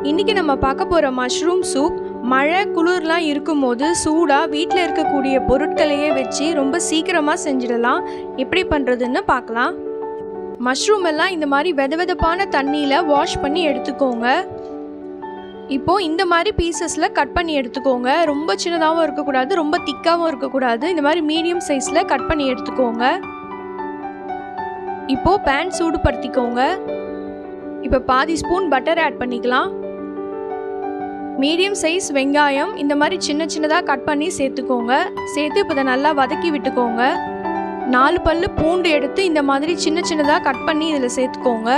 இன்றைக்கி நம்ம பார்க்க போகிற மஷ்ரூம் சூப் மழை குளிர்லாம் இருக்கும்போது சூடாக வீட்டில் இருக்கக்கூடிய பொருட்களையே வச்சு ரொம்ப சீக்கிரமாக செஞ்சிடலாம். எப்படி பண்ணுறதுன்னு பார்க்கலாம். மஷ்ரூம் எல்லாம் இந்த மாதிரி வெதவெதப்பான தண்ணியில் வாஷ் பண்ணி எடுத்துக்கோங்க. இப்போது இந்த மாதிரி பீசஸில் கட் பண்ணி எடுத்துக்கோங்க. ரொம்ப சின்னதாகவும் இருக்கக்கூடாது, ரொம்ப திக்காகவும் இருக்கக்கூடாது. இந்த மாதிரி மீடியம் சைஸில் கட் பண்ணி எடுத்துக்கோங்க. இப்போது பேன் சூடுபடுத்திக்கோங்க. இப்போ பாதி ஸ்பூன் பட்டர் ஆட் பண்ணிக்கலாம். மீடியம் சைஸ் வெங்காயம் இந்த மாதிரி சின்ன சின்னதாக கட் பண்ணி சேர்த்துக்கோங்க. சேர்த்து இப்போ இதை நல்லா வதக்கி விட்டுக்கோங்க. 4 பல்லு பூண்டு எடுத்து இந்த மாதிரி சின்ன சின்னதாக கட் பண்ணி இதில் சேர்த்துக்கோங்க.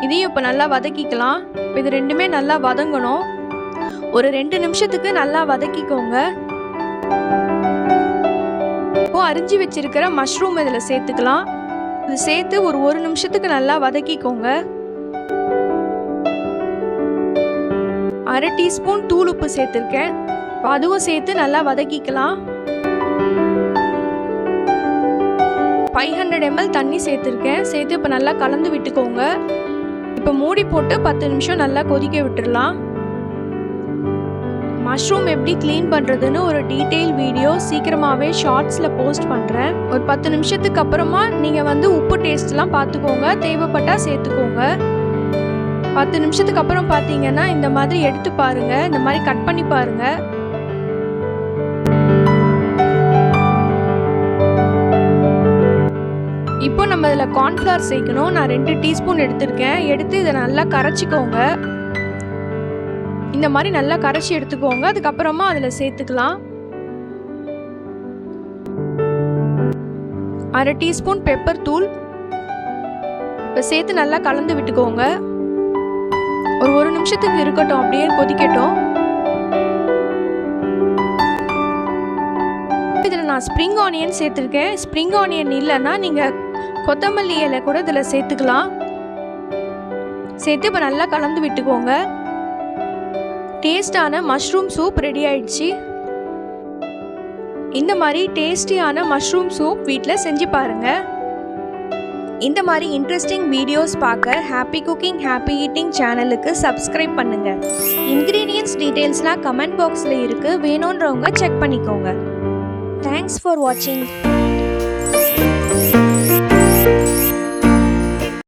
இதையும் இப்போ நல்லா வதக்கிக்கலாம். இப்போ இது ரெண்டுமே நல்லா வதங்கணும். ஒரு 2 நிமிஷத்துக்கு நல்லா வதக்கிக்கோங்க. இப்போ அரிஞ்சு வச்சிருக்கிற மஷ்ரூம் இதில் சேர்த்துக்கலாம். இது சேர்த்து ஒரு நிமிஷத்துக்கு நல்லா வதக்கிக்கோங்க. 1/2 டீஸ்பூன் தூள் உப்பு சேர்த்துருக்கேன். அதுவும் சேர்த்து நல்லா வதக்கிக்கலாம். 500 ml தண்ணி சேர்த்துருக்கேன். சேர்த்து இப்போ நல்லா கலந்து விட்டுக்கோங்க. இப்போ மூடி போட்டு 10 நிமிஷம் நல்லா கொதிக்க விட்டுடலாம். மஷ்ரூம் எப்படி க்ளீன் பண்ணுறதுன்னு ஒரு டீட்டெயில் வீடியோ சீக்கிரமாகவே ஷார்ட்ஸில் போஸ்ட் பண்ணுறேன். ஒரு 10 நிமிஷத்துக்கு அப்புறமா நீங்கள் உப்பு டேஸ்ட்லாம் பார்த்துக்கோங்க. தேவைப்பட்டால் சேர்த்துக்கோங்க. 10 நிமிஷத்துக்கு அப்புறம் பார்த்தீங்கன்னா இந்த மாதிரி எடுத்து பாருங்கள். இந்த மாதிரி கட் பண்ணி பாருங்கள். இப்போ நம்ம இதில் கார்ன்ஃப்ளவர் சேர்க்கணும். நான் 2 டீஸ்பூன் எடுத்திருக்கேன். எடுத்து இதை நல்லா கரைச்சிக்கோங்க. இந்த மாதிரி நல்லா கரைச்சி எடுத்துக்கோங்க. அதுக்கப்புறமா அதில் சேர்த்துக்கலாம். 1/2 டீஸ்பூன் பெப்பர் தூள் இப்போ சேர்த்து நல்லா கலந்து விட்டுக்கோங்க. ஒரு நிமிஷத்துக்கு இருக்கட்டும், அப்படியே கொதிக்கட்டும். இதில் நான் ஸ்ப்ரிங் ஆனியன் சேர்த்துருக்கேன். ஸ்ப்ரிங் ஆனியன் இல்லைன்னா நீங்கள் கொத்தமல்லி இலை கூட இதில் சேர்த்துக்கலாம். சேர்த்து இப்போ நல்லா கலந்து விட்டுக்கோங்க. டேஸ்டான மஷ்ரூம் சூப் ரெடி ஆயிடுச்சு. இந்த மாதிரி டேஸ்டியான மஷ்ரூம் சூப் வீட்டில் செஞ்சு பாருங்கள். இந்த மாதிரி இன்ட்ரெஸ்டிங் வீடியோஸ் பார்க்க ஹாப்பி குக்கிங் ஹாப்பி ஈட்டிங் சேனலுக்கு சப்ஸ்கிரைப் பண்ணுங்கள். இன்க்ரீடியன்ட்ஸ் டீட்டெயில்ஸ்லாம் கமெண்ட் பாக்ஸில் இருக்குது. வேணுன்றவங்க செக் பண்ணிக்கோங்க. தேங்க்ஸ் ஃபார் வாட்சிங்.